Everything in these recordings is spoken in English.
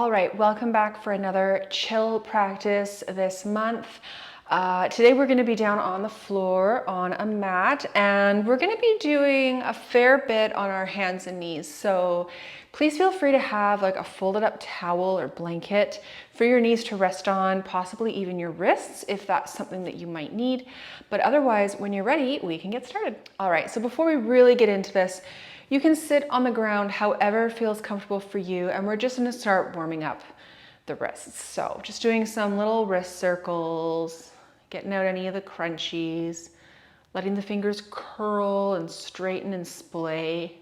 All right, welcome back for another chill practice this month. Today we're going to be down on the floor on a mat, and we're going to be doing a fair bit on our hands and knees. So please feel free to have like a folded up towel or blanket for your knees to rest on, possibly even your wrists if that's something that you might need. But otherwise, when you're ready, we can get started. All right, so before we really get into this, you can sit on the ground however feels comfortable for you, and we're just going to start warming up the wrists. So just doing some little wrist circles, getting out any of the crunchies, letting the fingers curl and straighten and splay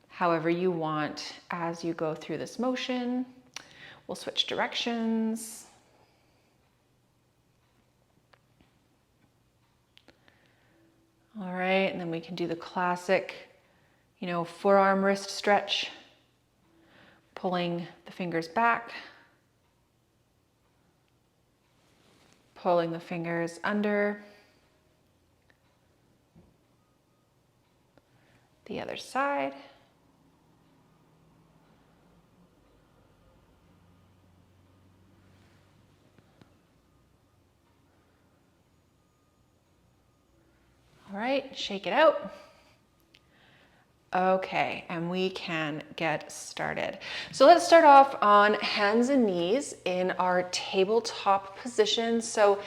however you want as you go through this motion. We'll switch directions. All right, and then we can do the classic forearm wrist stretch, pulling the fingers back, pulling the fingers under, the other side. All right, shake it out. Okay, and we can get started. So let's start off on hands and knees in our tabletop position. So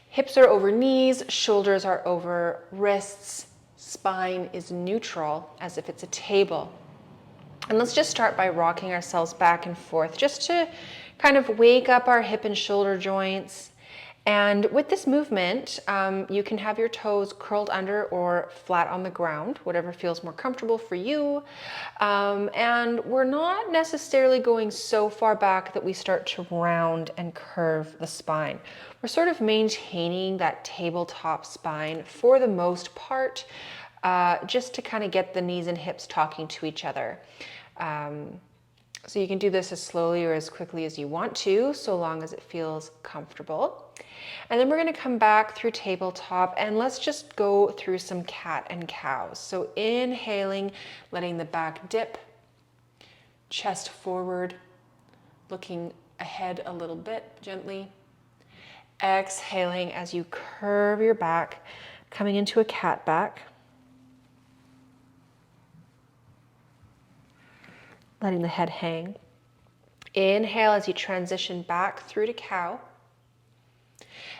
hips are over knees, shoulders are over wrists, spine is neutral as if it's a table. And let's just start by rocking ourselves back and forth just to kind of wake up our hip and shoulder joints. And with this movement, you can have your toes curled under or flat on the ground, whatever feels more comfortable for you. And we're not necessarily going so far back that we start to round and curve the spine. We're sort of maintaining that tabletop spine for the most part, just to kind of get the knees and hips talking to each other. So you can do this as slowly or as quickly as you want to, so long as it feels comfortable. And then we're going to come back through tabletop, and let's just go through some cat and cows. So inhaling, letting the back dip, chest forward, looking ahead a little bit gently. Exhaling as you curve your back, coming into a cat back. Letting the head hang. Inhale as you transition back through to cow.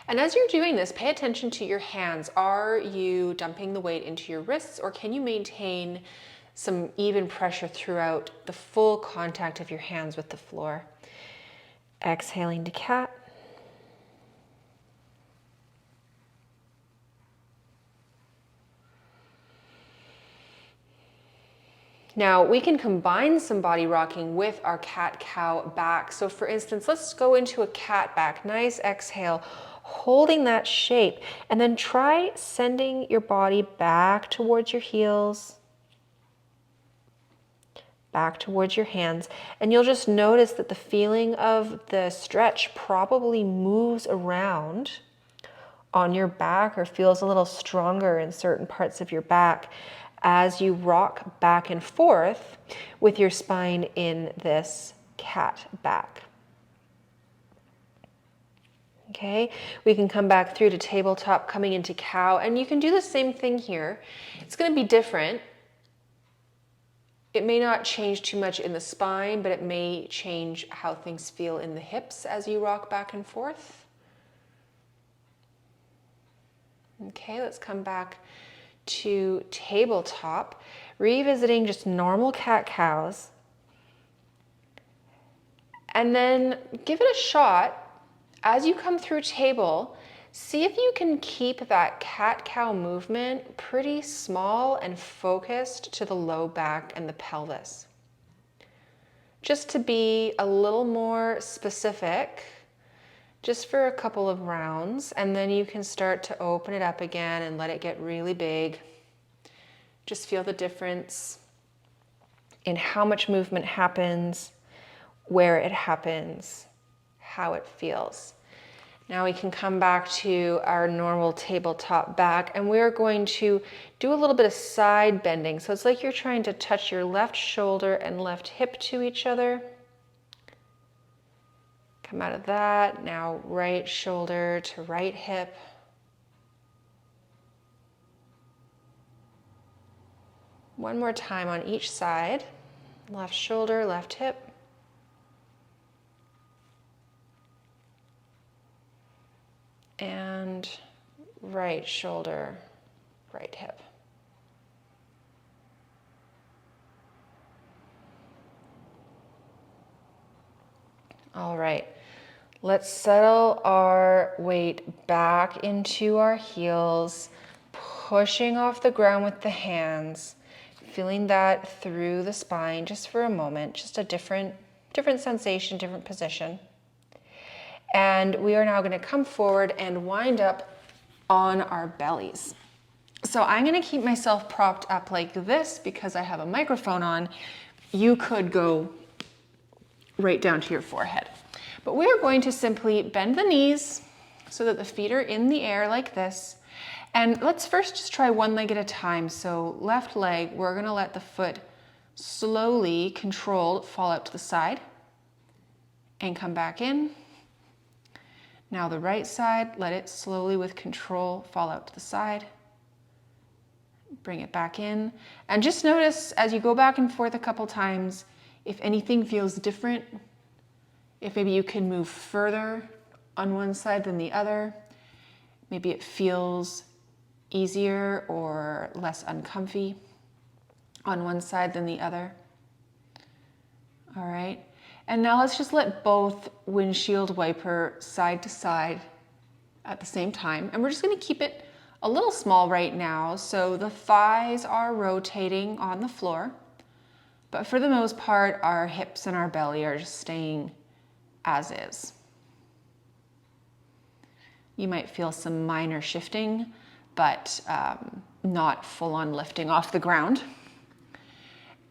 And as you're doing this, pay attention to your hands. Are you dumping the weight into your wrists, or can you maintain some even pressure throughout the full contact of your hands with the floor? Exhaling to cat. Now we can combine some body rocking with our cat-cow back. So for instance, let's go into a cat back. Nice exhale, holding that shape, and then try sending your body back towards your heels, back towards your hands, and you'll just notice that the feeling of the stretch probably moves around on your back or feels a little stronger in certain parts of your back as you rock back and forth with your spine in this cat back. Okay, we can come back through to tabletop, coming into cow, and you can do the same thing here. It's going to be different. It may not change too much in the spine, but it may change how things feel in the hips as you rock back and forth. Okay, let's come back to tabletop, revisiting just normal cat-cows. And then give it a shot. As you come through table, see if you can keep that cat-cow movement pretty small and focused to the low back and the pelvis. Just to be a little more specific, just for a couple of rounds, and then you can start to open it up again and let it get really big. Just feel the difference in how much movement happens, where it happens, how it feels. Now we can come back to our normal tabletop back, and we're going to do a little bit of side bending. So it's like you're trying to touch your left shoulder and left hip to each other. Come out of that. Now right shoulder to right hip. One more time on each side. Left shoulder, left hip. And right shoulder, right hip. All right, let's settle our weight back into our heels, pushing off the ground with the hands, feeling that through the spine just for a moment, just a different sensation, different position. And we are now going to come forward and wind up on our bellies. So I'm going to keep myself propped up like this because I have a microphone on. You could go right down to your forehead. But we are going to simply bend the knees so that the feet are in the air like this. And let's first just try one leg at a time. So left leg, we're going to let the foot slowly, controlled, fall out to the side and come back in. Now the right side, let it slowly with control fall out to the side. Bring it back in. And just notice as you go back and forth a couple times, if anything feels different, if maybe you can move further on one side than the other, maybe it feels easier or less uncomfy on one side than the other. All right. And now let's just let both windshield wiper side to side at the same time. And we're just going to keep it a little small right now. So the thighs are rotating on the floor, but for the most part, our hips and our belly are just staying as is. You might feel some minor shifting, but not full on lifting off the ground.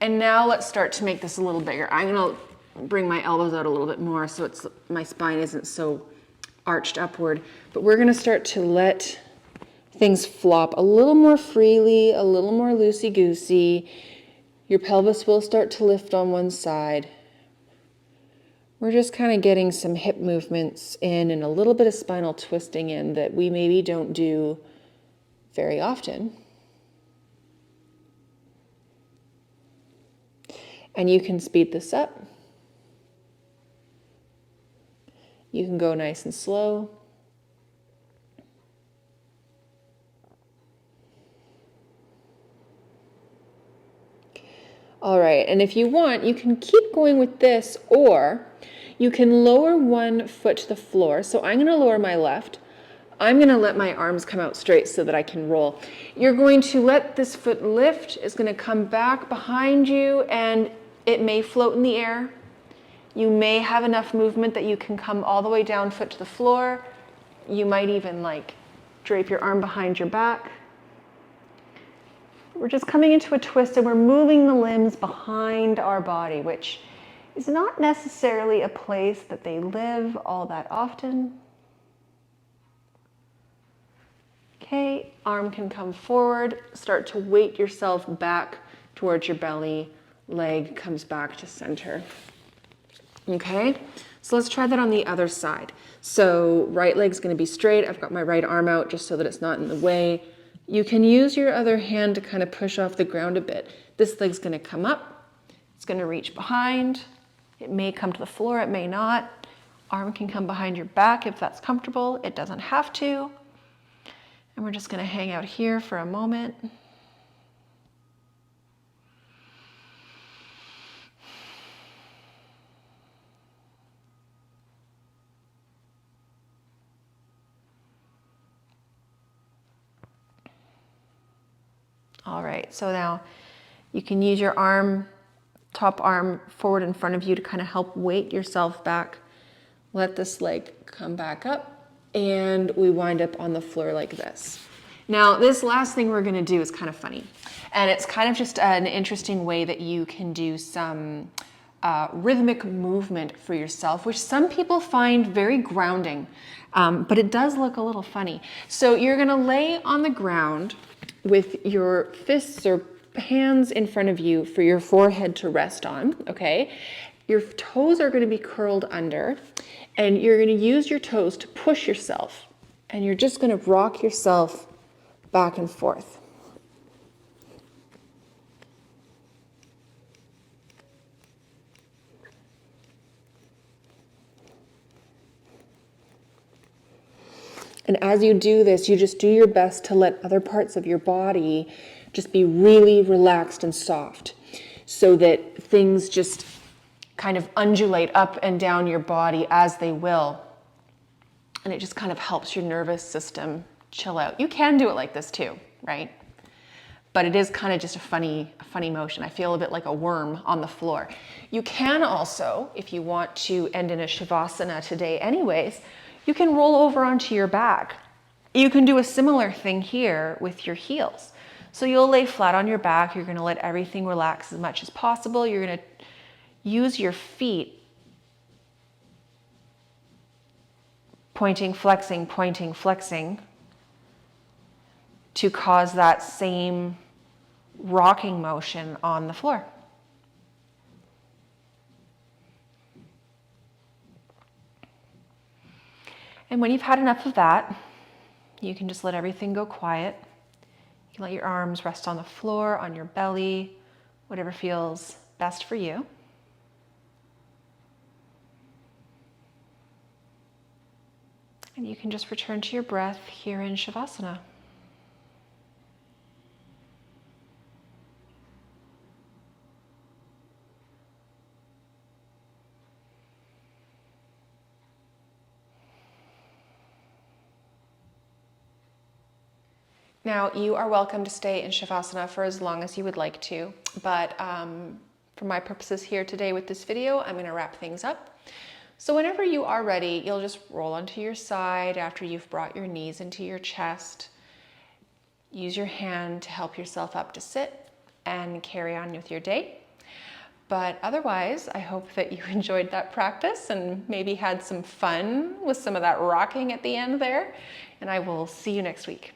And now let's start to make this a little bigger. I'm going to bring my elbows out a little bit more so my spine isn't so arched upward, but we're going to start to let things flop a little more freely, a little more loosey-goosey. Your pelvis will start to lift on one side. We're just kind of getting some hip movements in and a little bit of spinal twisting in that we maybe don't do very often. And you can speed this up. You can go nice and slow. All right, and if you want, you can keep going with this, or you can lower one foot to the floor. So I'm going to lower my left. I'm going to let my arms come out straight so that I can roll. You're going to let this foot lift. It's going to come back behind you, and it may float in the air. You may have enough movement that you can come all the way down foot to the floor. You might even drape your arm behind your back. We're just coming into a twist and we're moving the limbs behind our body, which is not necessarily a place that they live all that often. Okay, arm can come forward, start to weight yourself back towards your belly, leg comes back to center. Okay, so let's try that on the other side. So right leg's going to be straight. I've got my right arm out just so that it's not in the way. You can use your other hand to kind of push off the ground a bit. This leg's going to come up. It's going to reach behind. It may come to the floor. It may not. Arm can come behind your back if that's comfortable. It doesn't have to. And we're just going to hang out here for a moment. All right, so now you can use your arm, top arm forward in front of you to kind of help weight yourself back. Let this leg come back up and we wind up on the floor like this. Now, this last thing we're gonna do is kind of funny. And it's kind of just an interesting way that you can do some rhythmic movement for yourself, which some people find very grounding, but it does look a little funny. So you're gonna lay on the ground with your fists or hands in front of you for your forehead to rest on, okay? Your toes are going to be curled under, and you're going to use your toes to push yourself. And you're just going to rock yourself back and forth. And as you do this, you just do your best to let other parts of your body just be really relaxed and soft, so that things just kind of undulate up and down your body as they will. And it just kind of helps your nervous system chill out. You can do it like this too, right? But it is kind of just a funny motion. I feel a bit like a worm on the floor. You can also, if you want to end in a Shavasana today anyways, you can roll over onto your back. You can do a similar thing here with your heels. So you'll lay flat on your back. You're going to let everything relax as much as possible. You're going to use your feet pointing, flexing, to cause that same rocking motion on the floor. And when you've had enough of that, you can just let everything go quiet. You can let your arms rest on the floor, on your belly, whatever feels best for you. And you can just return to your breath here in Shavasana. Now, you are welcome to stay in Shavasana for as long as you would like to, but for my purposes here today with this video, I'm going to wrap things up. So whenever you are ready, you'll just roll onto your side after you've brought your knees into your chest. Use your hand to help yourself up to sit and carry on with your day. But otherwise, I hope that you enjoyed that practice and maybe had some fun with some of that rocking at the end there. And I will see you next week.